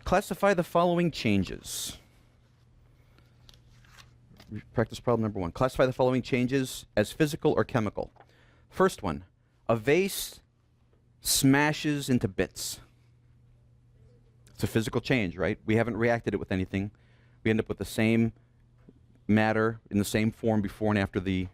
Classify the following changes. Practice problem number 1. Classify the following changes as physical or chemical. First one, a vase smashes into bits. It's a physical change, right? We haven't reacted it with anything. We end up with the same matter in the same form before and after the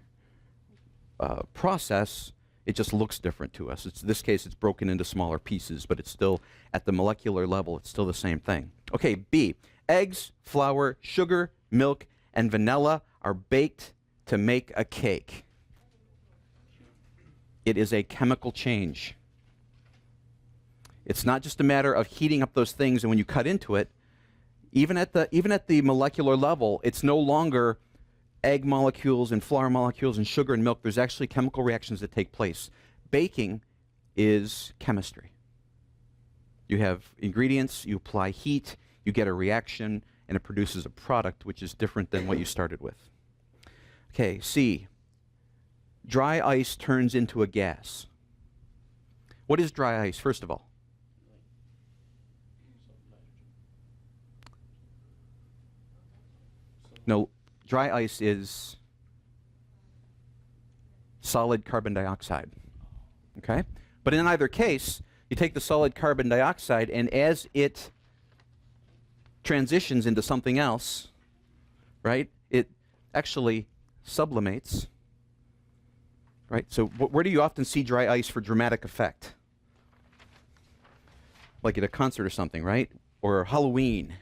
process. It just looks different to us. In this case, it's broken into smaller pieces, but it's still, at the molecular level, it's still the same thing. Okay, B. Eggs, flour, sugar, milk, and vanilla are baked to make a cake. It is a chemical change. It's not just a matter of heating up those things, and when you cut into it, even at the molecular level, it's no longer egg molecules and flour molecules and sugar and milk. There's actually chemical reactions that take place. Baking is chemistry. You have ingredients, you apply heat, you get a reaction, and it produces a product which is different than what you started with. Okay, C. Dry ice turns into a gas. What is dry ice, first of all? No, dry ice is solid carbon dioxide, okay? But in either case, you take the solid carbon dioxide, and as it transitions into something else, right, it actually sublimates, right? So where do you often see dry ice for dramatic effect? Like at a concert or something, right? Or Halloween,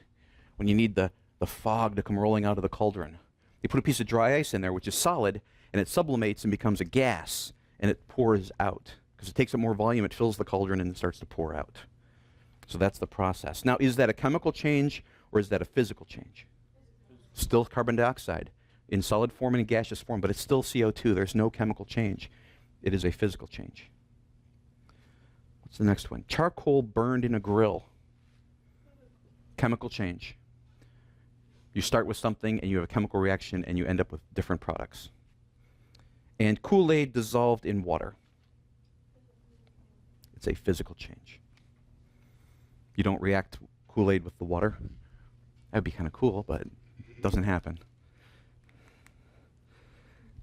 when you need the fog to come rolling out of the cauldron. You put a piece of dry ice in there, which is solid, and it sublimates and becomes a gas, and it pours out. Because it takes up more volume, it fills the cauldron, and it starts to pour out. So that's the process. Now, is that a chemical change, or is that a physical change? Still carbon dioxide in solid form and in gaseous form, but it's still CO2. There's no chemical change. It is a physical change. What's the next one? Charcoal burned in a grill. Chemical change. You start with something, and you have a chemical reaction, and you end up with different products. And Kool-Aid dissolved in water. It's a physical change. You don't react Kool-Aid with the water. That'd be kind of cool, but it doesn't happen.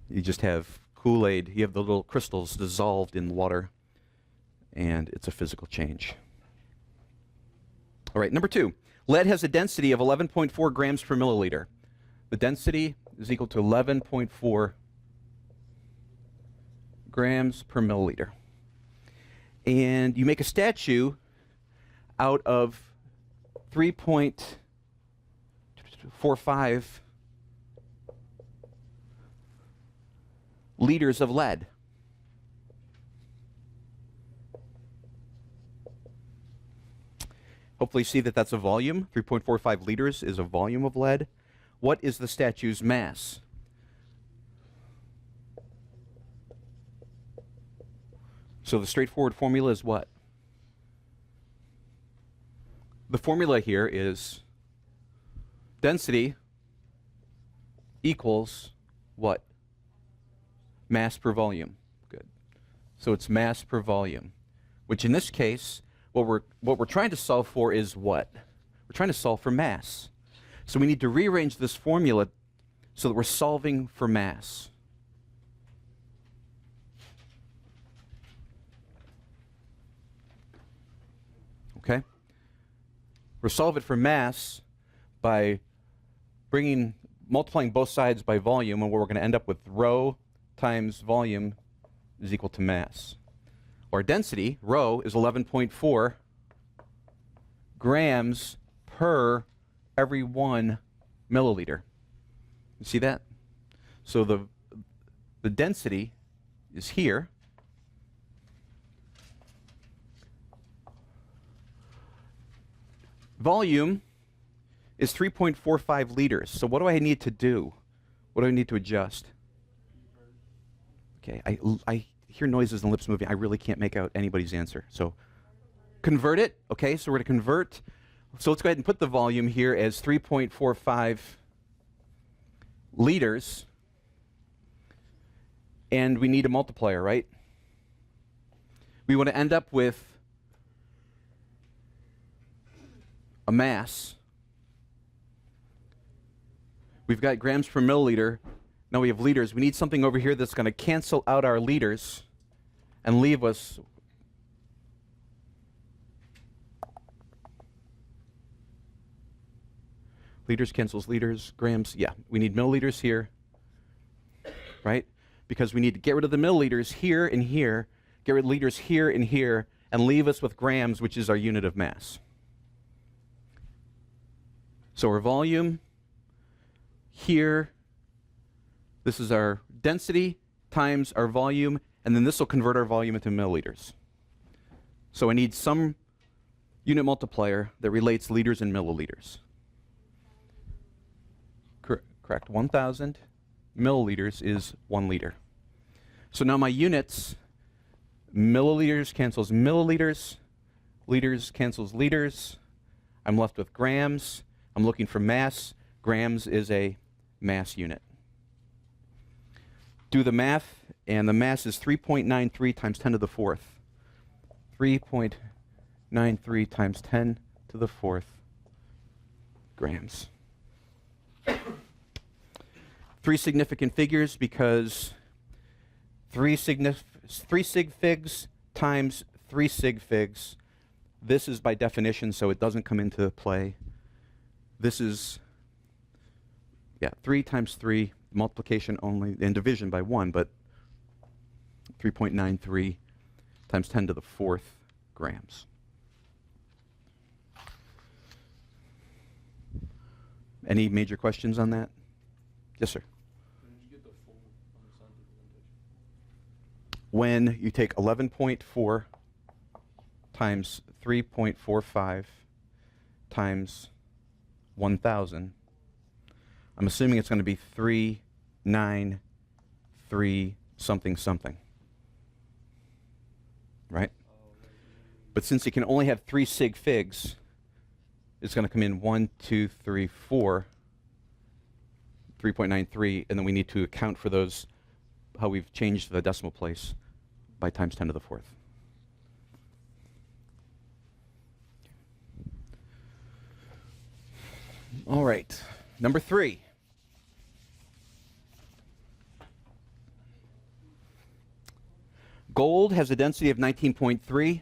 You just have Kool-Aid, you have the little crystals dissolved in water, and it's a physical change. All right, number 2. Lead has a density of 11.4 grams per milliliter. The density is equal to 11.4 grams per milliliter. And you make a statue out of 3.45 liters of lead. Hopefully you see that that's a volume. 3.45 liters is a volume of lead. What is the statue's mass? So the straightforward formula is what? The formula here is density equals what? Mass per volume. Good. So it's mass per volume, which in this case, what we're trying to solve for is what? We're trying to solve for mass. So we need to rearrange this formula so that we're solving for mass. Okay? We'll solve it for mass by multiplying both sides by volume, and what we're going to end up with rho times volume is equal to mass. Our density, rho, is 11.4 grams per every 1 milliliter. You see that? So the density is here. Volume is 3.45 liters. So what do I need to do? What do I need to adjust? Okay, I hear noises and lips moving. I really can't make out anybody's answer. So convert it. Okay, so we're going to convert. So let's go ahead and put the volume here as 3.45 liters. And we need a multiplier, right? We want to end up with a mass. We've got grams per milliliter. Now we have liters. We need something over here that's going to cancel out our liters and leave us liters cancels liters, grams. Yeah, we need milliliters here, right? Because we need to get rid of the milliliters here and here, get rid of liters here and here, and leave us with grams, which is our unit of mass. So our volume here, this is our density times our volume, and then this will convert our volume into milliliters. So I need some unit multiplier that relates liters and milliliters. Correct. 1,000 milliliters is 1 liter. So now my units, milliliters cancels milliliters, liters cancels liters. I'm left with grams. I'm looking for mass. Grams is a mass unit. Do the math, and the mass is 3.93 times 10 to the fourth. 3.93 times 10 to the fourth grams. 3 significant figures because 3 sig figs times 3 sig figs. This is by definition, so it doesn't come into play. This is, 3 times 3, multiplication only, and division by 1, but 3.93 times 10 to the fourth grams. Any major questions on that? Yes, sir. When did you get the full scientific notation? When you take 11.4 times 3.45 times 1,000, I'm assuming it's going to be 393 something something. Right? But since it can only have 3 sig figs, it's going to come in 1, 2, 3, 4, 3.93, and then we need to account for those, how we've changed the decimal place by times 10 to the fourth. All right, number 3. Gold has a density of 19.3.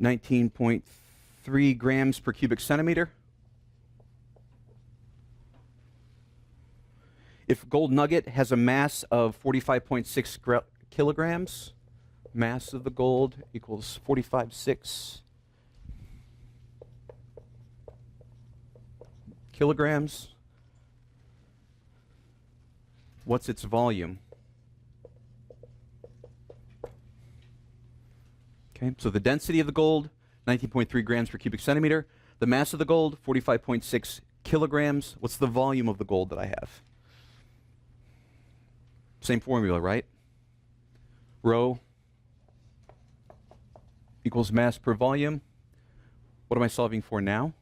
.3 grams per cubic centimeter. If gold nugget has a mass of 45.6 kilograms, mass of the gold equals 45.6 kilograms. What's its volume? Okay, so the density of the gold, 19.3 grams per cubic centimeter. The mass of the gold, 45.6 kilograms. What's the volume of the gold that I have? Same formula, right? Rho equals mass per volume. What am I solving for now?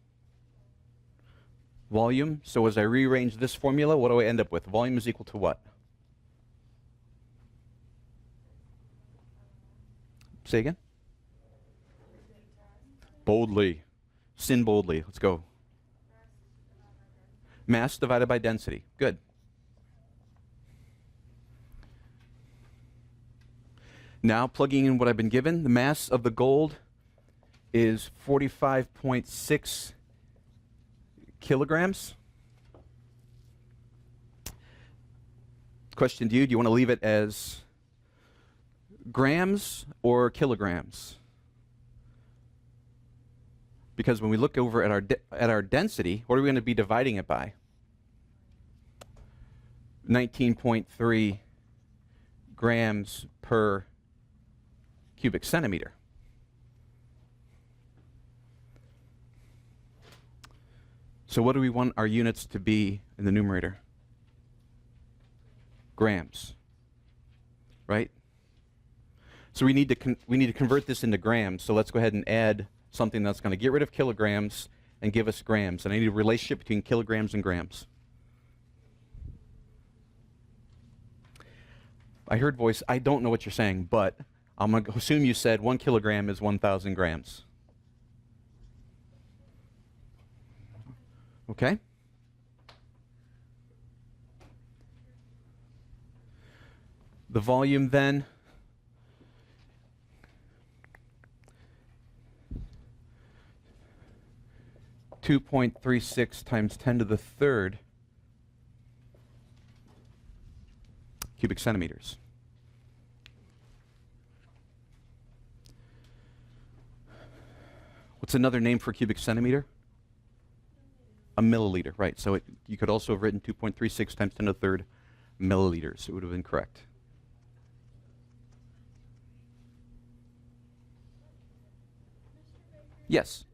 Volume. So as I rearrange this formula, what do I end up with? Volume is equal to what? Say again? Boldly. Sin boldly. Let's go. Mass divided by density. Good. Now, plugging in what I've been given, the mass of the gold is 45.6 kilograms. Question to you, do you want to leave it as grams or kilograms? Because when we look over at our density, what are we going to be dividing it by? 19.3 grams per cubic centimeter. So what do we want our units to be in the numerator? Grams, right? So we need to convert this into grams. So let's go ahead and add something that's going to get rid of kilograms and give us grams. And I need a relationship between kilograms and grams. I heard voice. I don't know what you're saying, but I'm going to assume you said 1 kilogram is 1,000 grams. Okay? The volume then, (2.36 times 10 to the third) cubic centimeters. What's another name for cubic centimeter? A milliliter, right. So you could also have written 2.36 times 10 to the third milliliters. It would have been correct. Yes.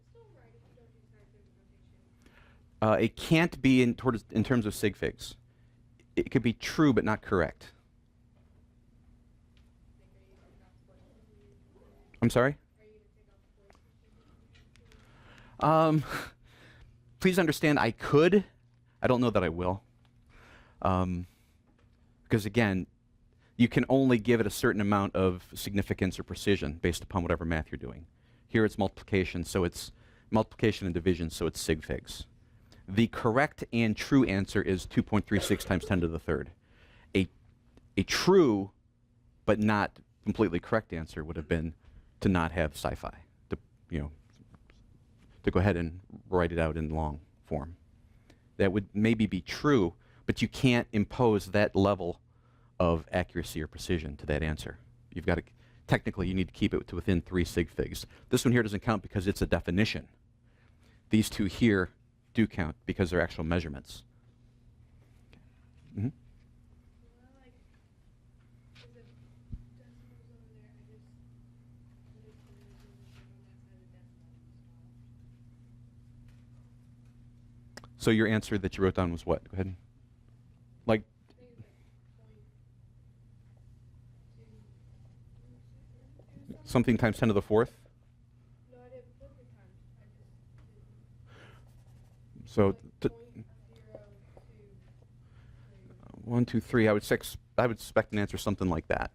It can't be in terms of sig figs. It could be true but not correct. I'm sorry? Please understand, I could. I don't know that I will. Because again, you can only give it a certain amount of significance or precision based upon whatever math you're doing. Here it's multiplication, so it's multiplication and division, so it's sig figs. The correct and true answer is 2.36 times 10 to the third. A true but not completely correct answer would have been to not have sci-fi, to go ahead and write it out in long form. That would maybe be true, but you can't impose that level of accuracy or precision to that answer. You've got to, technically, you need to keep it to within 3 sig figs. This one here doesn't count because it's a definition. These two here do count because they're actual measurements. Mm-hmm. So your answer that you wrote down was what? Go ahead. Like, something times 10 to the fourth? No, I didn't put the times. So, 1, 2, 3. I would expect an answer something like that.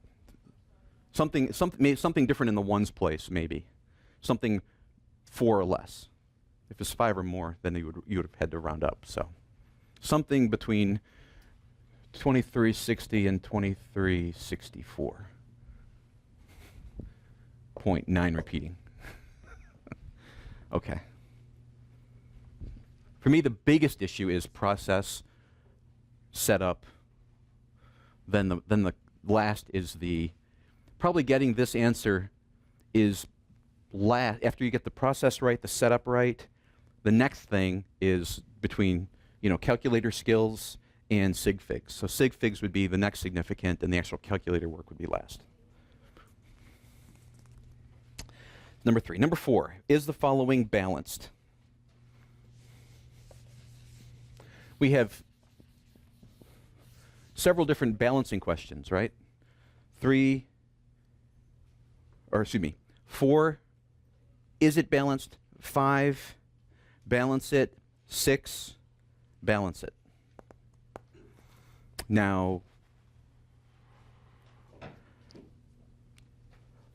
Something different in the ones place, maybe. Something 4 or less. If it's 5 or more, then you would have had to round up. So, something between 2360 and 2364. 0.9 repeating. Okay. For me, the biggest issue is process, setup. Then the last is probably getting this answer is last. After you get the process right, the setup right, the next thing is between calculator skills and sig figs. So sig figs would be the next significant, and the actual calculator work would be last. Number 3. Number 4, is the following balanced? We have several different balancing questions, right? 4, is it balanced? 5, balance it. 6, balance it. Now,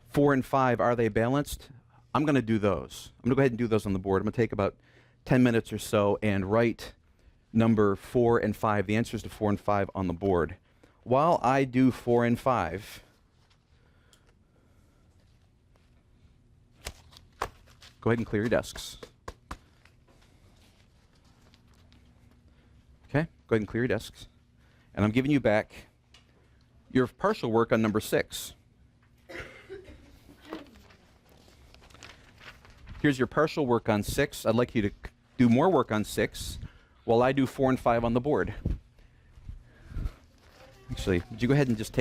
4 and 5, are they balanced? I'm going to do those. I'm going to go ahead and do those on the board. I'm going to take about 10 minutes or so and write number 4 and 5, the answers to 4 and 5 on the board. While I do 4 and 5, go ahead and clear your desks. Okay, go ahead and clear your desks. And I'm giving you back your partial work on number 6. Here's your partial work on 6. I'd like you to do more work on 6 while I do 4 and 5 on the board. Actually, would you go ahead and just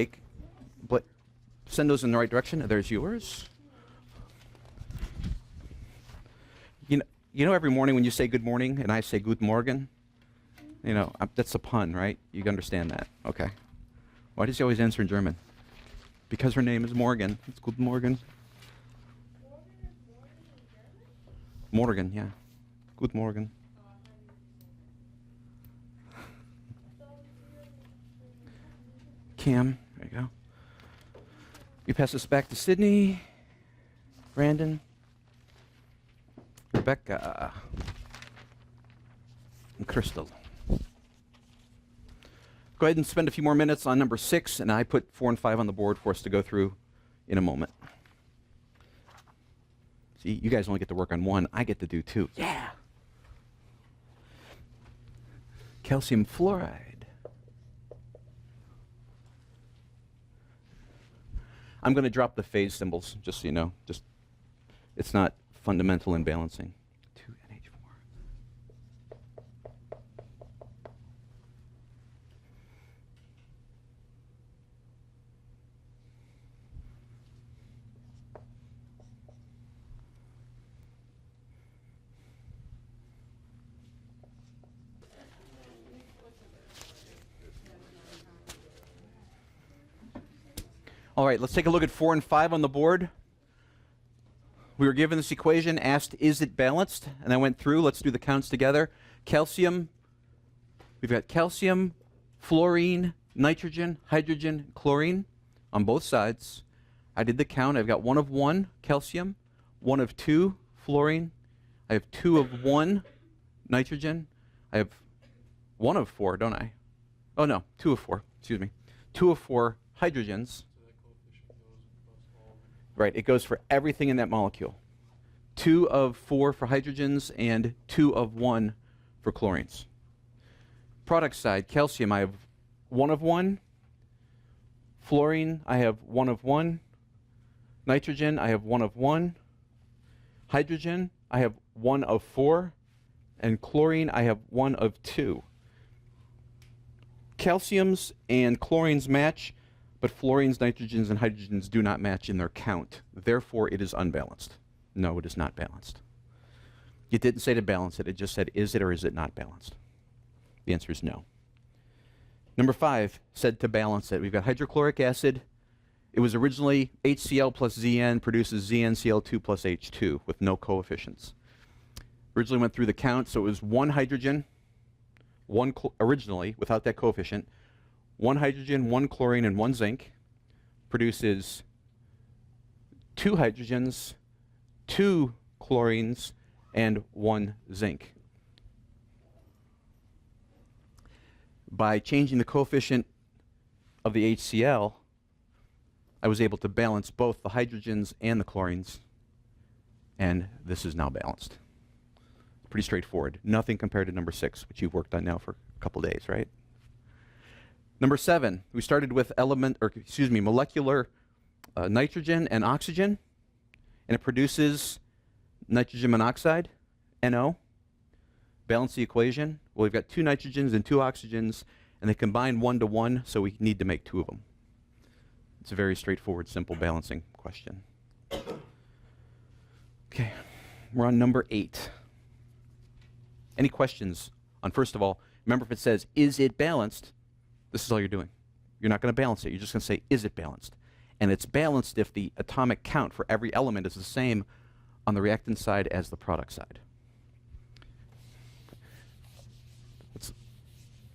send those in the right direction? There's yours. You know, every morning when you say good morning and I say guten Morgen, that's a pun, right? You understand that. Okay. Why does she always answer in German? Because her name is Morgan. It's guten Morgen. Morgen, yeah. Guten Morgen. Cam, there you go. We pass this back to Sydney, Brandon, Rebecca, and Crystal. Go ahead and spend a few more minutes on number 6, and I put 4 and 5 on the board for us to go through in a moment. See, you guys only get to work on 1. I get to do 2. Yeah! Calcium fluoride. I'm going to drop the phase symbols, just so you know. It's not fundamental in balancing. 2NH4. All right, let's take a look at 4 and 5 on the board. We were given this equation, asked, is it balanced? And I went through, let's do the counts together. Calcium, we've got calcium, fluorine, nitrogen, hydrogen, chlorine on both sides. I did the count. I've got 1 of 1 calcium, 1 of 2 fluorine. I have 2 of 1 nitrogen. I have 1 of 4, don't I? Oh, no, 2 of 4, excuse me. 2 of 4 hydrogens. Right, it goes for everything in that molecule. 2 of 4 for hydrogens and 2 of 1 for chlorines. Product side, calcium, I have 1 of 1. Fluorine, I have 1 of 1. Nitrogen, I have 1 of 1. Hydrogen, I have 1 of 4. And chlorine, I have 1 of 2. Calciums and chlorines match, but fluorines, nitrogens, and hydrogens do not match in their count. Therefore, it is unbalanced. No, it is not balanced. It didn't say to balance it. It just said, is it or is it not balanced? The answer is no. Number 5 said to balance it. We've got hydrochloric acid. It was originally HCl plus Zn produces ZnCl2 plus H2 with no coefficients. Originally went through the count, so it was 1 hydrogen, originally, without that coefficient, 1 hydrogen, 1 chlorine, and 1 zinc produces 2 hydrogens, 2 chlorines, and 1 zinc. By changing the coefficient of the HCl, I was able to balance both the hydrogens and the chlorines, and this is now balanced. Pretty straightforward. Nothing compared to number 6, which you've worked on now for a couple days, right? Number 7, we started with molecular nitrogen and oxygen, and it produces nitrogen monoxide, NO. Balance the equation. Well, we've got 2 nitrogens and 2 oxygens, and they combine 1 to 1, so we need to make 2 of them. It's a very straightforward, simple balancing question. Okay, we're on number 8. Any questions on, first of all, remember if it says, is it balanced? This is all you're doing. You're not going to balance it. You're just going to say, is it balanced? And it's balanced if the atomic count for every element is the same on the reactant side as the product side.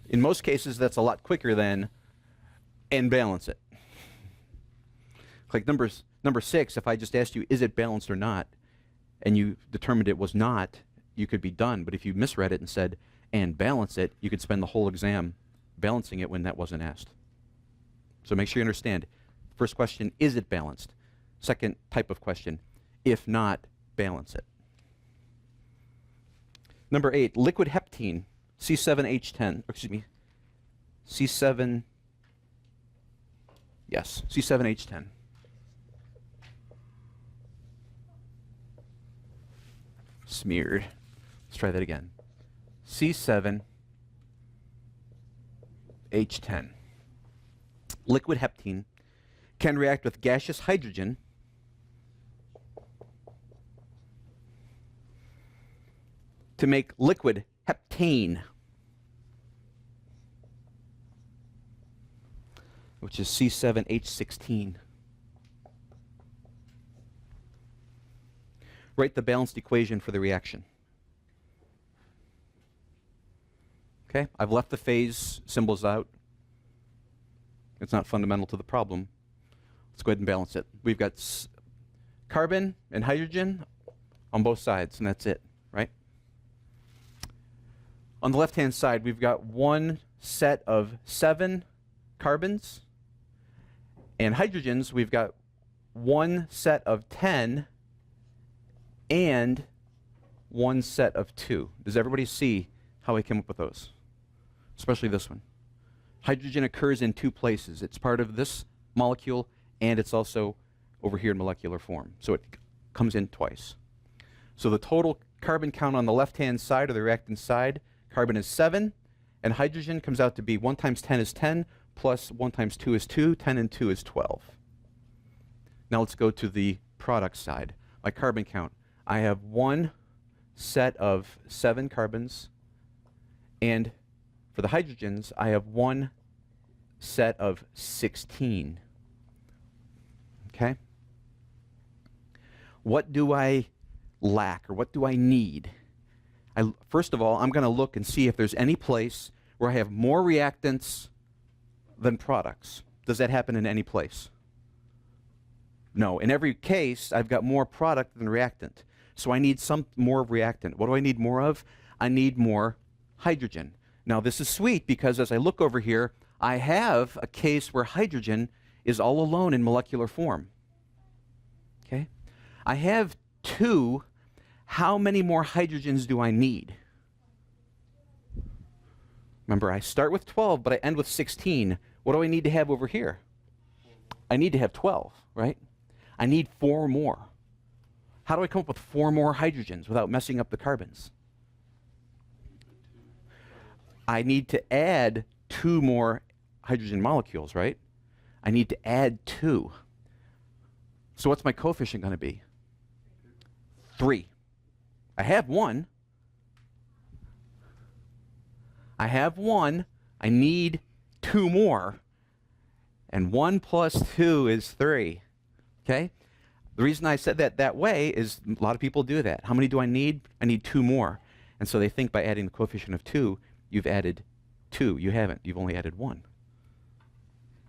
In most cases, that's a lot quicker than, and balance it. Like number 6, if I just asked you, is it balanced or not, and you determined it was not, you could be done. But if you misread it and said, and balance it, you could spend the whole exam balancing it when that wasn't asked. So make sure you understand. First question, is it balanced? Second type of question, if not, balance it. Number 8, liquid heptene, C7H10, C7H10. Smeared. Let's try that again. C7H10. Liquid heptene can react with gaseous hydrogen to make liquid heptane, which is C7H16. Write the balanced equation for the reaction. Okay, I've left the phase symbols out. It's not fundamental to the problem. Let's go ahead and balance it. We've got carbon and hydrogen on both sides, and that's it, right? On the left-hand side, we've got one set of 7 carbons, and hydrogens, we've got one set of 10 and one set of 2. Does everybody see how I came up with those? Especially this one. Hydrogen occurs in 2 places. It's part of this molecule, and it's also over here in molecular form. So it comes in twice. So the total carbon count on the left-hand side, or the reactant side, carbon is 7, and hydrogen comes out to be 1 times 10 is 10, plus 1 times 2 is 2, 10 and 2 is 12. Now let's go to the product side. My carbon count. I have one set of 7 carbons, and for the hydrogens, I have one set of 16. Okay? What do I lack, or what do I need? First of all, I'm going to look and see if there's any place where I have more reactants than products. Does that happen in any place? No. In every case, I've got more product than reactant. So I need some more reactant. What do I need more of? I need more hydrogen. Now this is sweet because as I look over here, I have a case where hydrogen is all alone in molecular form. Okay? I have 2. How many more hydrogens do I need? Remember, I start with 12, but I end with 16. What do I need to have over here? I need to have 12, right? I need 4 more. How do I come up with 4 more hydrogens without messing up the carbons? I need to add 2 more hydrogen molecules, right? I need to add 2. So what's my coefficient going to be? 3. I have 1. I have 1. I need 2 more. And 1 plus 2 is 3. Okay? The reason I said that way is a lot of people do that. How many do I need? I need 2 more. And so they think by adding the coefficient of 2, you've added 2. You haven't. You've only added 1.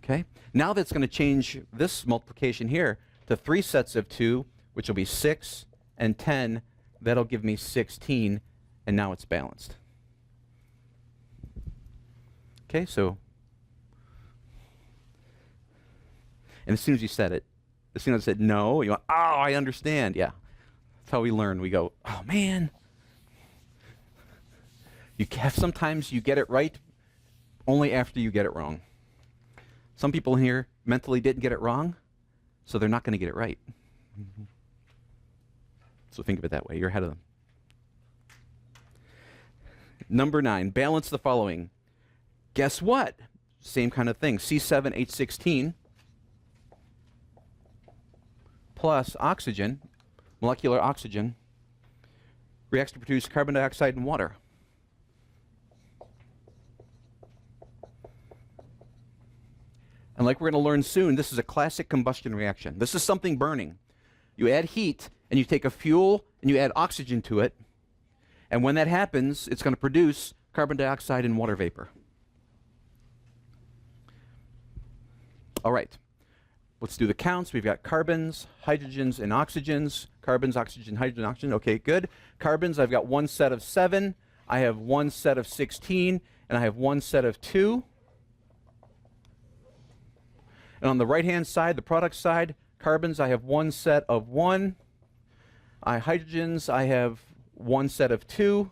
Okay? Now that's going to change this multiplication here to 3 sets of 2, which will be 6 and 10. That'll give me 16, and now it's balanced. Okay, so, and as soon as you said it, as soon as I said no, you went, oh, I understand. Yeah, that's how we learn. We go, oh man. Sometimes you get it right only after you get it wrong. Some people in here mentally didn't get it wrong, so they're not going to get it right. So think of it that way. You're ahead of them. Number 9, balance the following. Guess what? Same kind of thing. C7H16 plus oxygen, molecular oxygen, reacts to produce carbon dioxide and water. And like we're going to learn soon, this is a classic combustion reaction. This is something burning. You add heat, and you take a fuel, and you add oxygen to it. And when that happens, it's going to produce carbon dioxide and water vapor. All right. Let's do the counts. We've got carbons, hydrogens, and oxygens. Carbons, oxygen, hydrogen, oxygen. Okay, good. Carbons, I've got one set of 7. I have one set of 16. And I have one set of 2. And on the right-hand side, the product side, carbons, I have one set of 1. Hydrogens, I have one set of 2.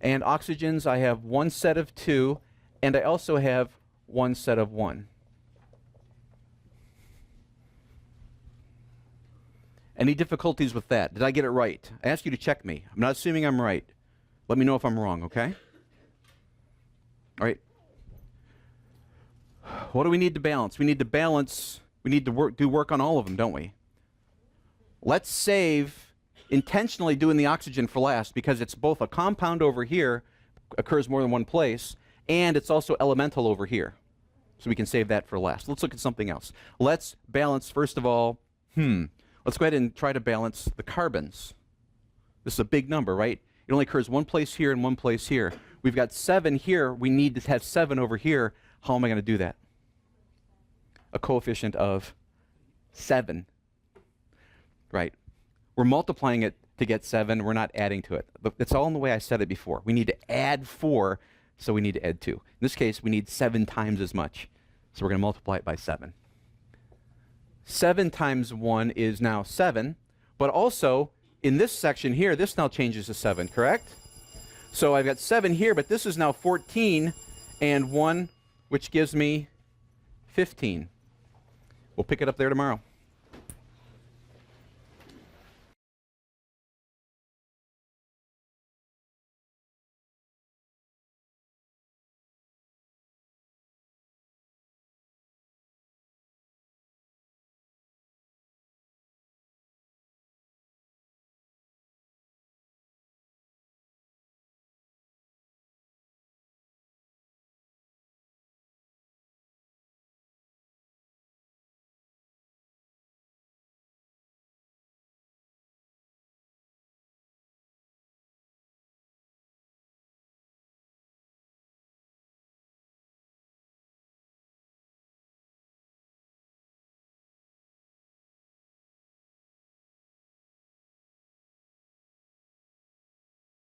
And oxygens, I have one set of 2. And I also have one set of 1. Any difficulties with that? Did I get it right? I ask you to check me. I'm not assuming I'm right. Let me know if I'm wrong, okay? All right. What do we need to balance? We need to balance, we need to do work on all of them, don't we? Let's save intentionally doing the oxygen for last because it's both a compound over here, occurs more than one place, and it's also elemental over here. So we can save that for last. Let's look at something else. Let's balance, first of all, let's go ahead and try to balance the carbons. This is a big number, right? It only occurs one place here and one place here. We've got 7 here. We need to have 7 over here. How am I going to do that? a coefficient of 7. Right? We're multiplying it to get 7. We're not adding to it. It's all in the way I said it before. We need to add 4, so we need to add 2. In this case, we need 7 times as much. So we're going to multiply it by 7. 7 times 1 is now 7. But also, in this section here, this now changes to 7, correct? So I've got 7 here, but this is now 14 and 1, which gives me 15. We'll pick it up there tomorrow.